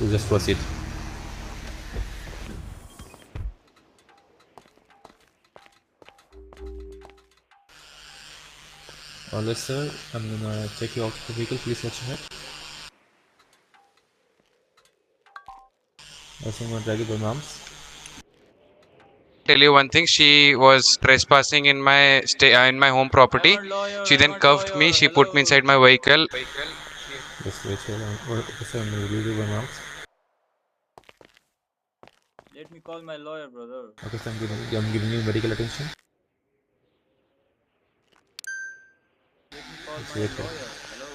You just proceed. Alright, sir. I'm gonna check you out of the vehicle. Please watch your head. Also, I'm gonna drag you by my arms. Tell you one thing, she was trespassing in my in my home property. She then cuffed me. She put me inside my vehicle. Just wait here. Okay, sir. I'm gonna release you by my arms. Let me call my lawyer, brother. Okay, sir. I'm giving you medical attention. Let me call Just my wait here. lawyer. Hello.